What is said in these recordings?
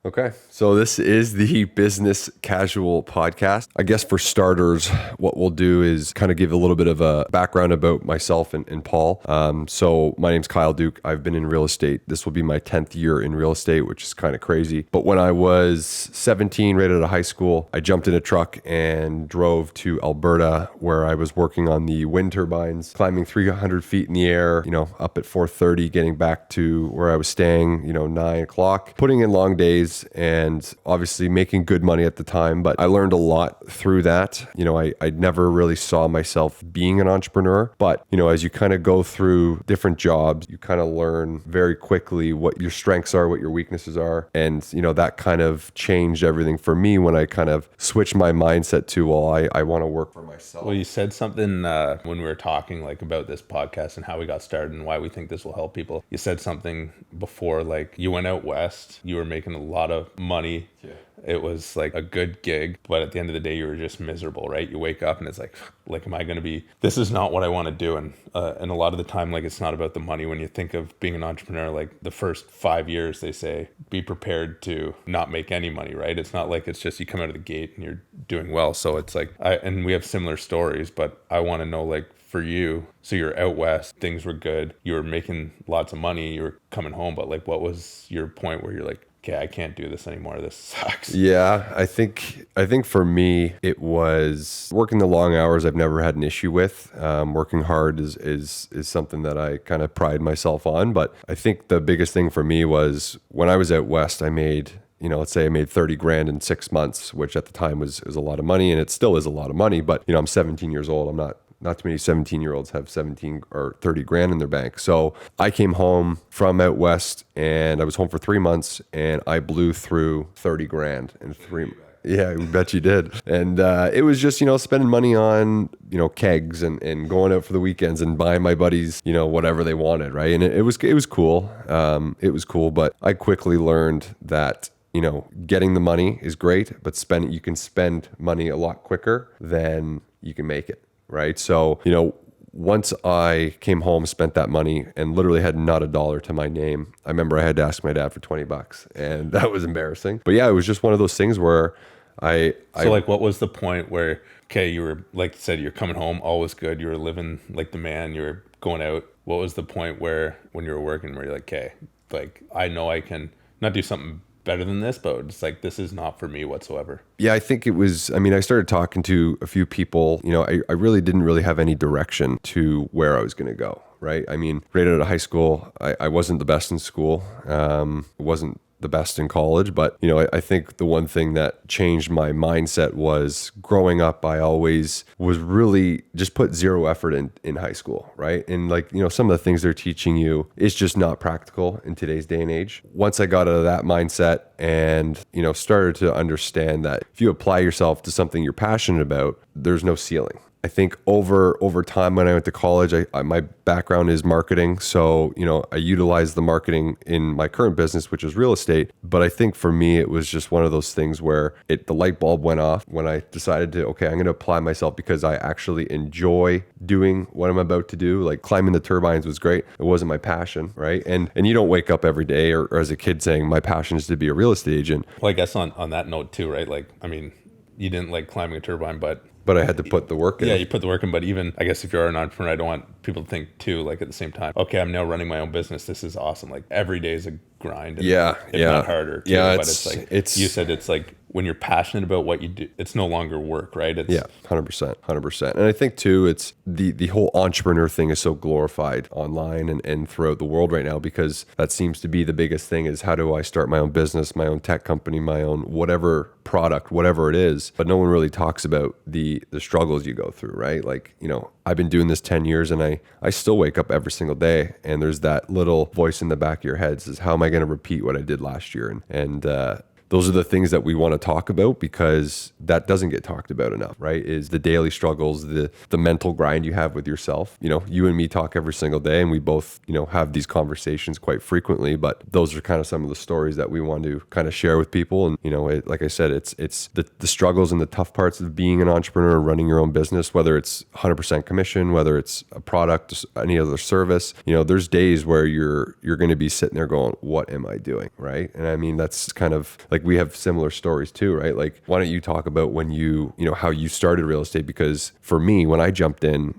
Okay, so this is the Business Casual podcast. I guess for starters, what we'll do is kind of give a little bit of a background about myself and Paul. So my name's Kyle Duke. I've been in real estate. This will be my 10th year in real estate, which is kind of crazy. But when I was 17, right out of high school, I jumped in a truck and drove to Alberta, where I was working on the wind turbines, climbing 300 feet in the air, up at 4:30, getting back to where I was staying, 9 o'clock, putting in long days and obviously making good money at the time. But I learned a lot through that. I never really saw myself being an entrepreneur, but as you kind of go through different jobs, you kind of learn very quickly what your strengths are, what your weaknesses are. And, that kind of changed everything for me when I kind of switched my mindset to, well, I want to work for myself. Well, you said something when we were talking about this podcast and how we got started and why we think this will help people. You said something before, you went out west, you were making a lot of money. Yeah. It was a good gig, but at the end of the day, you were just miserable, right? You wake up and it's am I going to be, this is not what I want to do. And a lot of the time, it's not about the money. When you think of being an entrepreneur, the first 5 years, they say, be prepared to not make any money, right? It's not it's just you come out of the gate and you're doing well. So it's and we have similar stories, but I want to know, for you, so you're out west, things were good, you were making lots of money, you were coming home, but what was your point where you're okay, I can't do this anymore. This sucks. Yeah, I think for me, it was working the long hours. I've never had an issue with. Working hard is something that I kind of pride myself on. But I think the biggest thing for me was when I was out west, I made, let's say I made 30 grand in 6 months, which at the time was a lot of money, and it still is a lot of money. But I'm 17 years old. I'm not too many 17-year-olds have 17 or 30 grand in their bank. So I came home from out west and I was home for 3 months and I blew through 30 grand in 3 months. Yeah, we bet you did. And it was just, spending money on, kegs and going out for the weekends and buying my buddies, whatever they wanted, right? And it was cool. It was cool, but I quickly learned that getting the money is great, but you can spend money a lot quicker than you can make it. Right. So, once I came home, spent that money and literally had not a dollar to my name. I remember I had to ask my dad for $20 and that was embarrassing. But yeah, it was just one of those things where what was the point where, okay, you were, you said, you're coming home, all was good. You were living like the man, you were going out. What was the point where, when you were working, where you're okay, I know I can not do something better than this, but it's this is not for me whatsoever? Yeah, I think it was, I started talking to a few people, I really didn't really have any direction to where I was going to go, right? Right out of high school, I wasn't the best in school, wasn't the best in college, but I think the one thing that changed my mindset was growing up, I always was really just put zero effort in high school, right? And some of the things they're teaching you is just not practical in today's day and age. Once I got out of that mindset and started to understand that if you apply yourself to something you're passionate about, there's no ceiling. I think over time when I went to college, my background is marketing. So, I utilized the marketing in my current business, which is real estate. But I think for me, it was just one of those things where the light bulb went off when I decided to, okay, I'm going to apply myself because I actually enjoy doing what I'm about to do. Climbing the turbines was great. It wasn't my passion, right? And you don't wake up every day or as a kid saying, my passion is to be a real estate agent. Well, I guess on that note too, right? You didn't like climbing a turbine, but I had to put the work in. Yeah, you put the work in. But even, I guess, if you're an entrepreneur, I don't want people to think too, at the same time, okay, I'm now running my own business. This is awesome. Every day is a grind. And if not harder. Too. Yeah, but it's you said it's when you're passionate about what you do, it's no longer work, right? Yeah, 100%. And I think too, it's the whole entrepreneur thing is so glorified online and throughout the world right now, because that seems to be the biggest thing is how do I start my own business, my own tech company, my own whatever product, whatever it is. But no one really talks about the struggles you go through, right? I've been doing this 10 years and I still wake up every single day and there's that little voice in the back of your head says, how am I going to repeat what I did last year? And those are the things that we want to talk about, because that doesn't get talked about enough, right? Is the daily struggles, the mental grind you have with yourself. You and me talk every single day, and we both, have these conversations quite frequently, but those are kind of some of the stories that we want to kind of share with people. And, like I said, it's the struggles and the tough parts of being an entrepreneur, running your own business, whether it's 100% commission, whether it's a product, any other service. There's days where you're going to be sitting there going, what am I doing? Right. And I mean, that's kind of like, we have similar stories too, right? Like, why don't you talk about when how you started real estate? Because for me, when I jumped in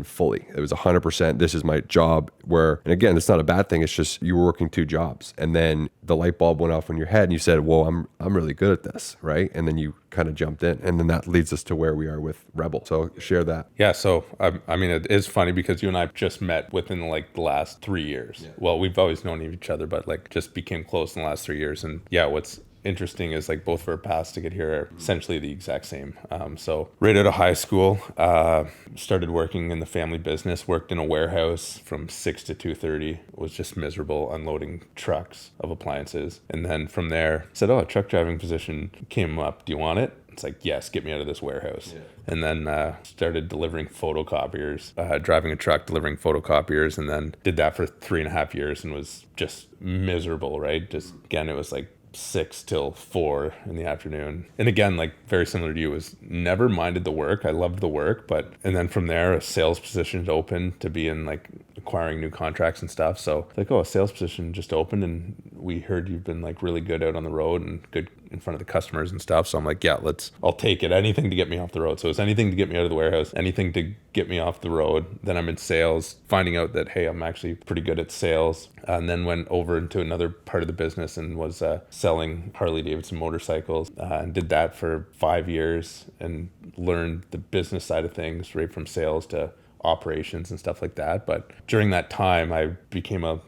fully. It was 100%. This is my job. And again, it's not a bad thing. It's just you were working two jobs, and then the light bulb went off in your head and you said, whoa, I'm really good at this. Right. And then you kind of jumped in, and then that leads us to where we are with Rebel. So share that. Yeah. So, I mean, it is funny because you and I just met within like the last 3 years. Yeah. Well, we've always known each other, but like just became close in the last 3 years. And yeah, what's interesting is like both of our paths to get here are essentially the exact same. So right out of high school, started working in the family business, worked in a warehouse from 6 to 2:30, was just miserable unloading trucks of appliances. And then from there said, a truck driving position came up. Do you want it? It's like, yes, get me out of this warehouse. Yeah. And then started delivering photocopiers, driving a truck, delivering photocopiers, and then did that for 3.5 years and was just miserable, right? Just, again, it was like 6 till 4 in the afternoon. And again, like very similar to you, was never minded the work. I loved the work, and then from there, a sales position opened to be in like acquiring new contracts and stuff. So like, a sales position just opened, and we heard you've been like really good out on the road and good in front of the customers and stuff. So I'm like, yeah, I'll take it. Anything to get me off the road. So it's anything to get me out of the warehouse, anything to get me off the road. Then I'm in sales, finding out that, hey, I'm actually pretty good at sales. And then went over into another part of the business and was selling Harley Davidson motorcycles, and did that for 5 years and learned the business side of things right from sales to operations and stuff like that. But during that time, I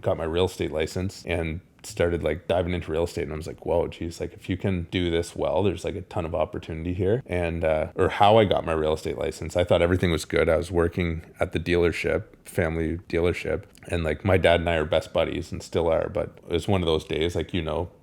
got my real estate license and started like diving into real estate, and I was like, whoa, geez, like if you can do this well, there's like a ton of opportunity here. And or how I got my real estate license, I thought everything was good. I was working at the dealership, family dealership, and like my dad and I are best buddies and still are, but it was one of those days, like,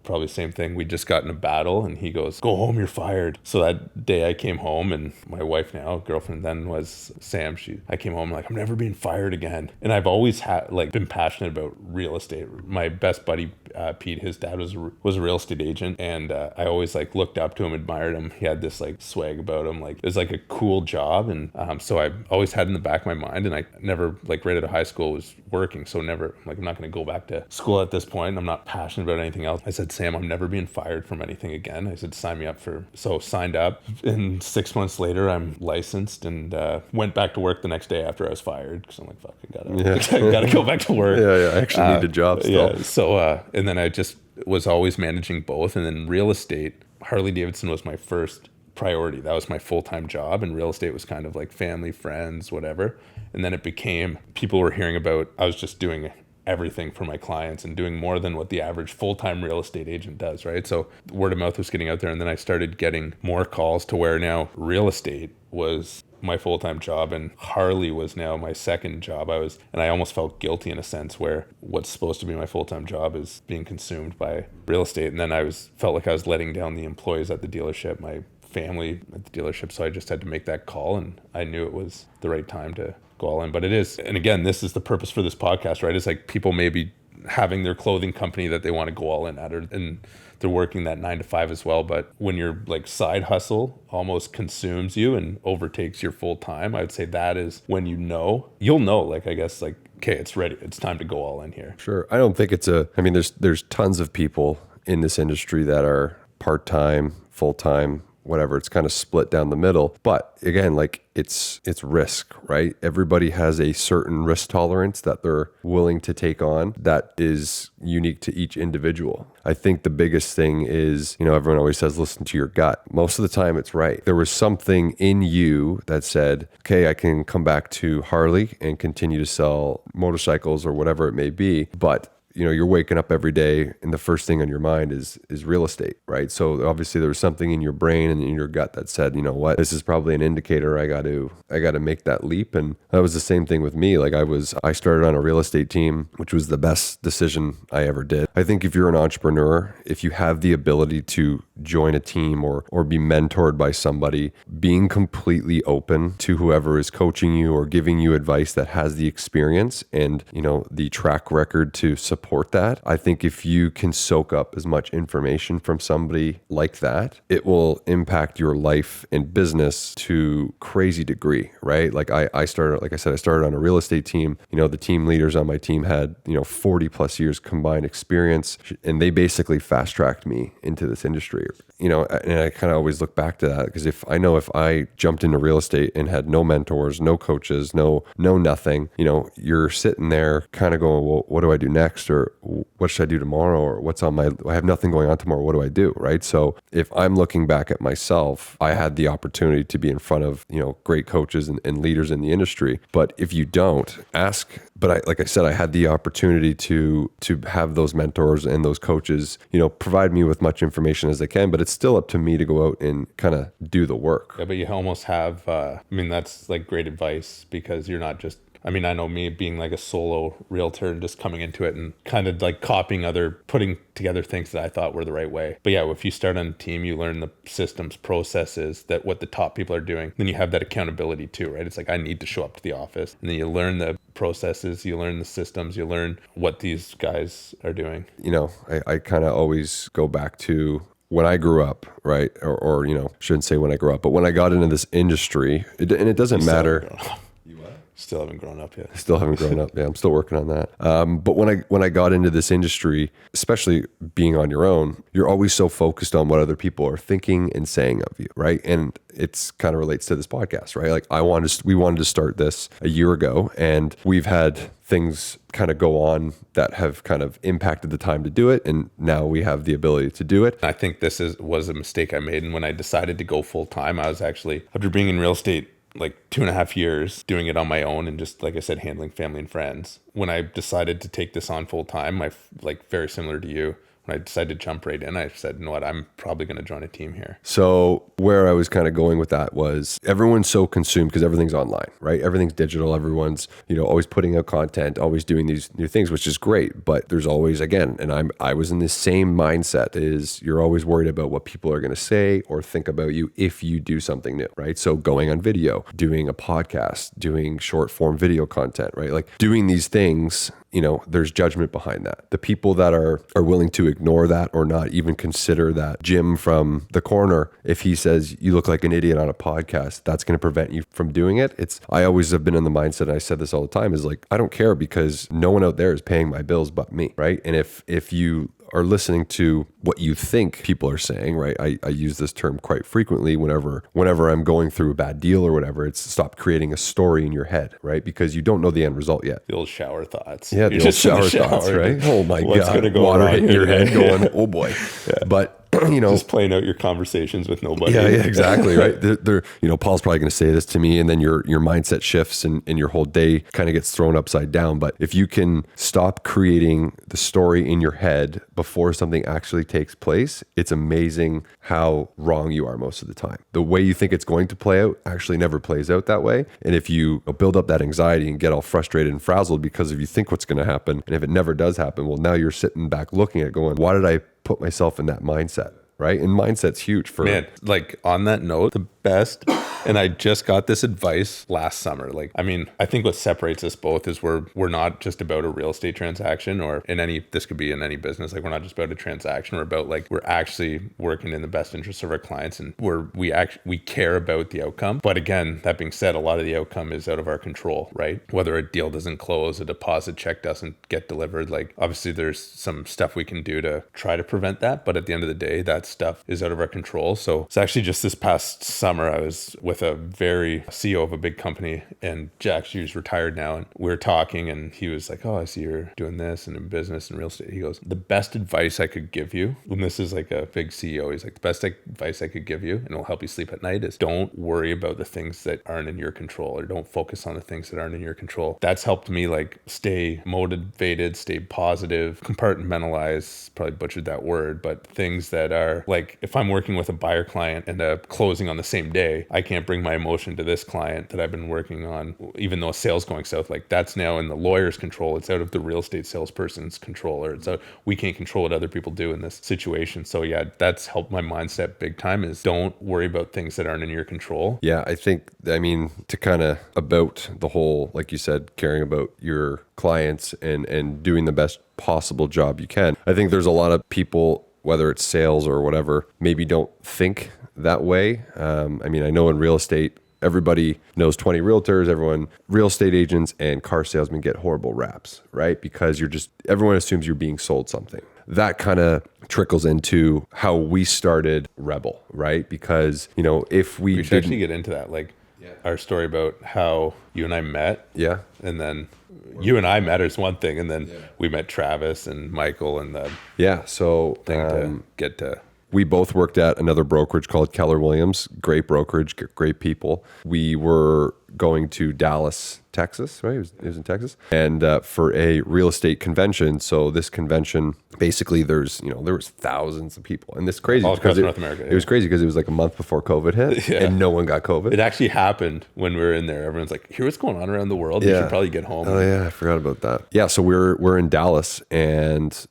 probably same thing. We just got in a battle and he goes, go home, you're fired. So that day I came home, and my wife now, girlfriend then, was Sam. I came home like, I'm never being fired again. And I've always been passionate about real estate. My best buddy, Pete, his dad was a real estate agent, and I always like looked up to him, admired him. He had this like swag about him, like it was like a cool job. And so I always had in the back of my mind, and I never, like right out of high school, was working. So never, like, I'm not going to go back to school at this point. I'm not passionate about anything else. I said, Sam, I'm never being fired from anything again. I said, sign me up so signed up. And 6 months later, I'm licensed, and went back to work the next day after I was fired. Cause I'm like, fuck, I gotta go back to work. Yeah. I actually need a job still. Yeah. So, and then I just was always managing both. And then real estate, Harley Davidson was my first priority. That was my full-time job, and real estate was kind of like family, friends, whatever. And then it became, people were hearing about, I was just doing everything for my clients and doing more than what the average full-time real estate agent does, right? So word of mouth was getting out there, and then I started getting more calls to where now real estate was my full-time job and Harley was now my second job. And I almost felt guilty in a sense where what's supposed to be my full-time job is being consumed by real estate. And then felt like I was letting down the employees at the dealership, my family at the dealership. So I just had to make that call, and I knew it was the right time to go all in. But it is, and again, this is the purpose for this podcast, right? It's like people maybe having their clothing company that they want to go all in at, and they're working that 9 to 5 as well. But when your like side hustle almost consumes you and overtakes your full time, I would say that is when you'll know, like, I guess, like, okay, it's ready. It's time to go all in here. Sure. I don't think there's tons of people in this industry that are part-time, full-time, whatever. It's kind of split down the middle. But again, like it's risk, right? Everybody has a certain risk tolerance that they're willing to take on that is unique to each individual. I think the biggest thing is, everyone always says, listen to your gut. Most of the time it's right. There was something in you that said, okay, I can come back to Harley and continue to sell motorcycles or whatever it may be, but you're waking up every day and the first thing on your mind is real estate, right? So obviously there was something in your brain and in your gut that said, you know what, this is probably an indicator. I got to make that leap. And that was the same thing with me. Like I started on a real estate team, which was the best decision I ever did. I think if you're an entrepreneur, if you have the ability to join a team or be mentored by somebody, being completely open to whoever is coaching you or giving you advice that has the experience and, the track record to support that. I think if you can soak up as much information from somebody like that, it will impact your life and business to crazy degree, right? Like I started, like I said, I started on a real estate team. The team leaders on my team had, 40 plus years combined experience, and they basically fast tracked me into this industry. And I kind of always look back to that because if I jumped into real estate and had no mentors, no coaches, no nothing, you're sitting there kind of going, well, what do I do next? Or what should I do tomorrow? Or I have nothing going on tomorrow. What do I do? Right. So if I'm looking back at myself, I had the opportunity to be in front of, great coaches and leaders in the industry. But if you don't ask, but like I said, I had the opportunity to have those mentors and those coaches, provide me with much information as they can, but it's still up to me to go out and kind of do the work. Yeah, but you almost have, that's like great advice because you're not just, I know me being like a solo realtor and just coming into it and kind of like putting together things that I thought were the right way. But yeah, if you start on a team, you learn the systems, processes, that what the top people are doing. Then you have that accountability too, right? It's like, I need to show up to the office. And then you learn the processes, you learn the systems, you learn what these guys are doing. I kind of always go back to when I grew up, right? Or shouldn't say when I grew up, but when I got into this industry, and it doesn't matter. Still haven't grown up yet. Still haven't grown up. Yeah, I'm still working on that. But when I got into this industry, especially being on your own, you're always so focused on what other people are thinking and saying of you, right? And it's kind of relates to this podcast, right? Like we wanted to start this a year ago, and we've had things kind of go on that have kind of impacted the time to do it, and now we have the ability to do it. I think this was a mistake I made, and when I decided to go full time, I was actually, after being in real estate like 2.5 years, doing it on my own and just, like I said, handling family and friends. When I decided to take this on full time, very similar to you, when I decided to jump right in, I said, you know what, I'm probably going to join a team here. So where I was kind of going with that was everyone's so consumed because everything's online, right? Everything's digital. Everyone's, always putting out content, always doing these new things, which is great. But there's always, again, and I was in this same mindset, is you're always worried about what people are going to say or think about you if you do something new, right? So going on video, doing a podcast, doing short form video content, right? Like doing these things, there's judgment behind that. The people that are willing to ignore that or not even consider that Jim from the corner, if he says you look like an idiot on a podcast, that's going to prevent you from doing it. I always have been in the mindset, and I said this all the time, is like, I don't care because no one out there is paying my bills but me, right? And if you are listening to what you think people are saying, right? I use this term quite frequently whenever I'm going through a bad deal or whatever. It's stop creating a story in your head, right? Because you don't know the end result yet. The old shower thoughts. Yeah, the old shower thoughts, right? Oh my God. Water hitting your head going, oh boy. Yeah. But just playing out your conversations with nobody. Yeah, exactly. Right. Paul's probably going to say this to me, and then your mindset shifts and your whole day kind of gets thrown upside down. But if you can stop creating the story in your head before something actually takes place, it's amazing how wrong you are most of the time. The way you think it's going to play out actually never plays out that way. And if you build up that anxiety and get all frustrated and frazzled because if you think what's going to happen, and if it never does happen, well, now you're sitting back looking at it going, why did I put myself in that mindset? Right. And mindset's huge for like on that note, the best. And I just got this advice last summer. I think what separates us both is we're not just about a real estate transaction or this could be in any business. Like we're not just about a transaction. We're about we're actually working in the best interest of our clients, and we care about the outcome. But again, that being said, a lot of the outcome is out of our control, right? Whether a deal doesn't close, a deposit check doesn't get delivered. Obviously there's some stuff we can do to try to prevent that. But at the end of the day, that stuff is out of our control. So it's actually just this past summer, I was with with a very CEO of a big company, and Jack, she's retired now, and we were talking, and he was like, oh, I see you're doing this and in business and real estate. He goes, the best advice I could give you, and this is like a big CEO, he's like, the best advice I could give you, and it'll help you sleep at night, is don't worry about the things that aren't in your control, or don't focus on the things that aren't in your control. That's helped me like stay motivated, stay positive, compartmentalize, probably butchered that word, but things that are like, if I'm working with a buyer client and a closing on the same day, I can't bring my emotion to this client that I've been working on, even though a sale's going south. Like that's now in the lawyer's control. It's out of the real estate salesperson's control, or it's out, we can't control what other people do in this situation. So yeah, that's helped my mindset big time, is don't worry about things that aren't in your control. Yeah, I mean, to kind of about the whole, like you said, caring about your clients and doing the best possible job you can. I think there's a lot of people, whether it's sales or whatever, maybe don't think that way. I mean, I know in real estate, everybody knows 20 realtors, real estate agents and car salesmen get horrible raps, right? Because everyone assumes you're being sold something. That kind of trickles into how we started Rebel, right? Because, if we should actually get into that, like our story about how you and I met. Yeah. And then you and I met is one thing, and then we met Travis and Michael and the thing to get to. We both worked at another brokerage called Keller Williams. Great brokerage, great people. We were going to Dallas, Texas, right? It was in Texas. And for a real estate convention. So this convention, basically there was thousands of people. And this crazy. All across North America. It was crazy because it was like a month before COVID hit and no one got COVID. It actually happened when we were in there. Everyone's like, here's what's going on around the world. You should probably get home. Oh yeah, I forgot about that. Yeah, so we're in Dallas, and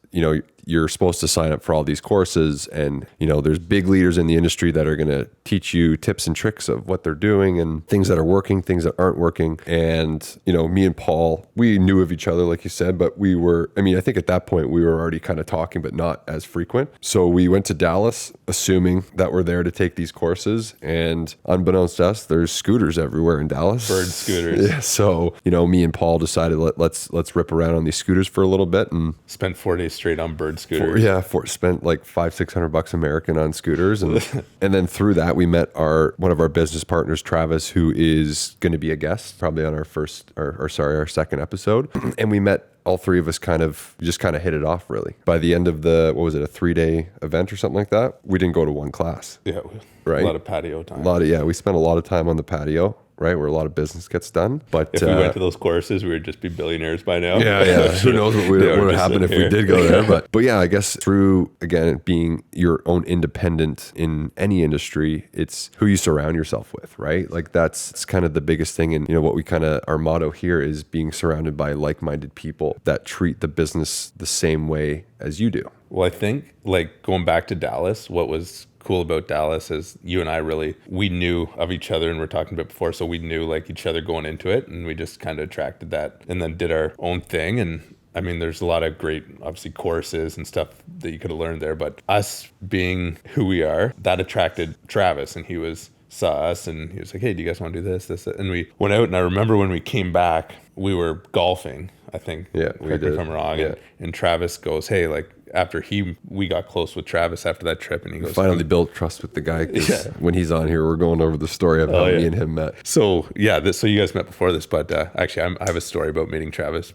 you're supposed to sign up for all these courses, and there's big leaders in the industry that are going to teach you tips and tricks of what they're doing and things that are working, things that aren't working. And me and Paul, we knew of each other, like you said, but I think at that point we were already kind of talking, but not as frequent. So we went to Dallas assuming that we're there to take these courses, and unbeknownst to us, there's scooters everywhere in Dallas. Bird scooters. Yeah, so me and Paul decided let's rip around on these scooters for a little bit, and spent 4 days straight on bird scooters. Spent like $500-600 American on scooters, and and then through that we met one of our business partners, Travis, who is going to be a guest probably on our second episode, and we met. All three of us kind of hit it off, really. By the end of a 3-day event or something like that, we didn't go to one class. Yeah, right. A lot of patio time. We spent a lot of time on the patio, right, where a lot of business gets done. But if we went to those courses, we would just be billionaires by now. Yeah. Who knows what would happen if we did go there? But yeah, I guess through, again, being your own independent in any industry, it's who you surround yourself with, right? Like that's kind of the biggest thing. And what we our motto here is being surrounded by like-minded people that treat the business the same way as you do. Well, I think like going back to Dallas, what was cool about Dallas is you and I we knew of each other, and we're talking about before, so we knew like each other going into it, and we just kind of attracted that and then did our own thing. And I mean, there's a lot of great, obviously, courses and stuff that you could have learned there, but us being who we are, that attracted Travis, and he saw us and he was like, hey, do you guys want to do this? And we went out, and I remember when we came back, we were golfing, I think. Yeah, we did. If I'm wrong. Yeah. And Travis goes, hey, like, after we got close with Travis after that trip, and he goes, finally built trust with the guy, because when he's on here, we're going over the story of how me and him met. So yeah, so you guys met before this, but actually I have a story about meeting Travis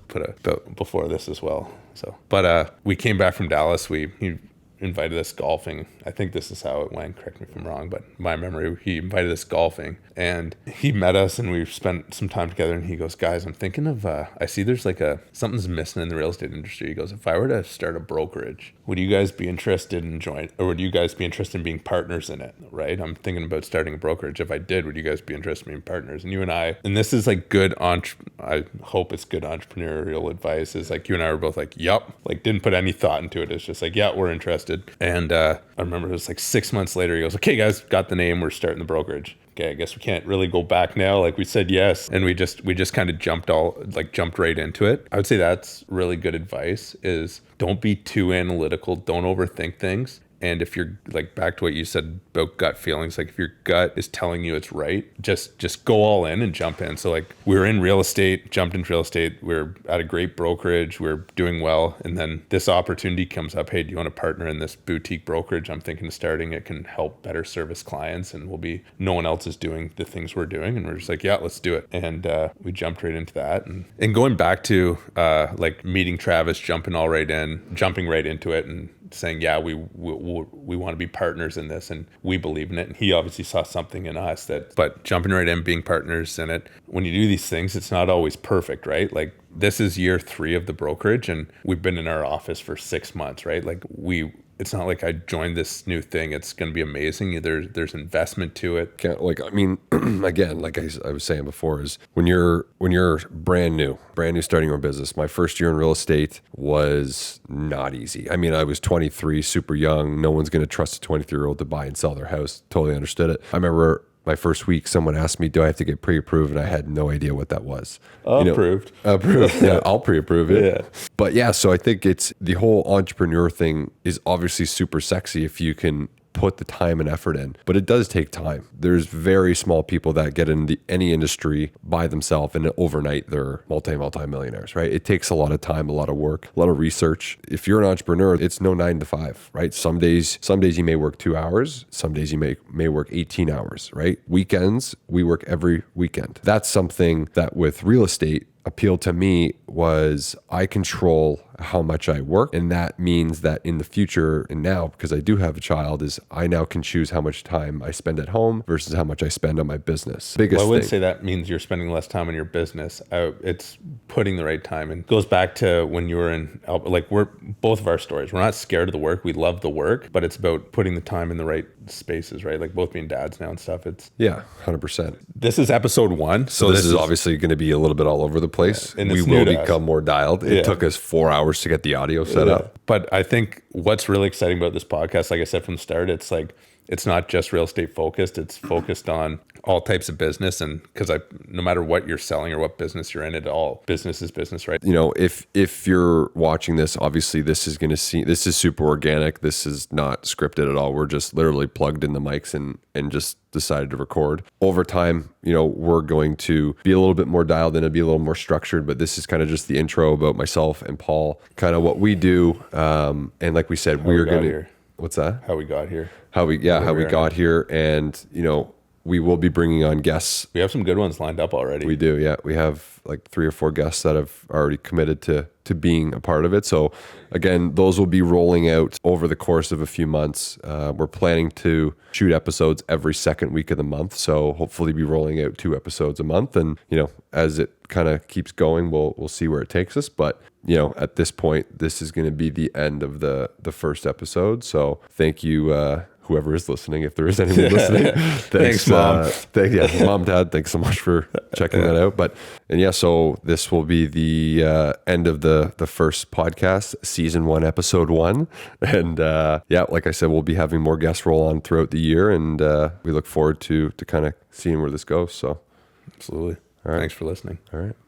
before this as well. So, but we came back from Dallas. He invited us golfing. I think this is how it went. Correct me if I'm wrong, but my memory, he invited us golfing, and he met us, and we spent some time together. And he goes, guys, I'm thinking of, I see there's like something's missing in the real estate industry. He goes, if I were to start a brokerage, would you guys be interested in joining, or would you guys be interested in being partners in it? Right? I'm thinking about starting a brokerage. If I did, would you guys be interested in being partners? And you and I, and this is like I hope it's good entrepreneurial advice, is like you and I were both like, yup, like didn't put any thought into it. It's just like, yeah, we're interested. And I remember it was like 6 months later, he goes, okay, guys, got the name, we're starting the brokerage. Okay, I guess we can't really go back now. Like we said yes, and we just kind of jumped right into it. I would say that's really good advice, is don't be too analytical, don't overthink things, And if you're like, back to what you said about gut feelings, like if your gut is telling you it's right, just go all in and jump in. So like we were in real estate, jumped into real estate. We're at a great brokerage. We're doing well. And then this opportunity comes up. Hey, do you want to partner in this boutique brokerage? I'm thinking of starting. It can help better service clients, and no one else is doing the things we're doing. And we're just like, yeah, let's do it. And we jumped right into that. And going back to like meeting Travis, jumping right into it and saying, yeah, we want to be partners in this, and we believe in it. And he obviously saw something in us but jumping right in, being partners in it. When you do these things, it's not always perfect, right? Like this is year 3 of the brokerage, and we've been in our office for 6 months, right? Like it's not like I joined this new thing. It's going to be amazing. There's investment to it. Again, like I was saying before, is when you're brand new starting your own business. My first year in real estate was not easy. I mean, I was 23, super young. No one's going to trust a 23-year-old to buy and sell their house. Totally understood it. I remember my first week, someone asked me, do I have to get pre-approved? And I had no idea what that was. Approved. Approved. Yeah, I'll pre-approve it. Yeah. But yeah, so I think it's the whole entrepreneur thing is obviously super sexy if you can put the time and effort in, but it does take time. There's very small people that get in any industry by themselves, and overnight they're multi-millionaires, right? It takes a lot of time, a lot of work, a lot of research. If you're an entrepreneur, it's no 9 to 5, right? Some days you may work 2 hours. Some days you may work 18 hours, right? Weekends, we work every weekend. That's something that with real estate appealed to me was I control how much I work. And that means that in the future and now, because I do have a child, is I now can choose how much time I spend at home versus how much I spend on my business. Well, I wouldn't say that means you're spending less time on your business. It's putting the right time in. It goes back to when you were in, like we're both of our stories. We're not scared of the work. We love the work, but it's about putting the time in the right spaces, right? Like both being dads now and stuff. Yeah, 100%. This is episode 1. So this is obviously going to be a little bit all over the place. Yeah, and we will become more dialed. It took us 4 hours to get the audio set up. But I think what's really exciting about this podcast, like I said from the start, it's like, it's not just real estate focused. It's focused on all types of business. And because no matter what you're selling or what business you're in, business is business, right? You know, if you're watching this, obviously this is super organic. This is not scripted at all. We're just literally plugged in the mics and just decided to record. Over time, you know, we're going to be a little bit more dialed in and be a little more structured, but this is kind of just the intro about myself and Paul, kind of what we do. And like we said, we're going to... What's that? How we got here. How we got here. And, you know, we will be bringing on guests. We have some good ones lined up already. We do, yeah. We have like 3 or 4 guests that have already committed to being a part of it. So again, those will be rolling out over the course of a few months. We're planning to shoot episodes every second week of the month. So hopefully be rolling out 2 episodes a month. And, you know, as it kind of keeps going, we'll see where it takes us. But, you know, at this point, this is going to be the end of the first episode. So thank you, whoever is listening, if there is anyone listening. Thanks, Mom. Mom, Dad, thanks so much for checking that out. So this will be the end of the first podcast, season 1, episode 1. And like I said, we'll be having more guests roll on throughout the year, and we look forward to kind of seeing where this goes. So absolutely. All right. Thanks for listening. All right.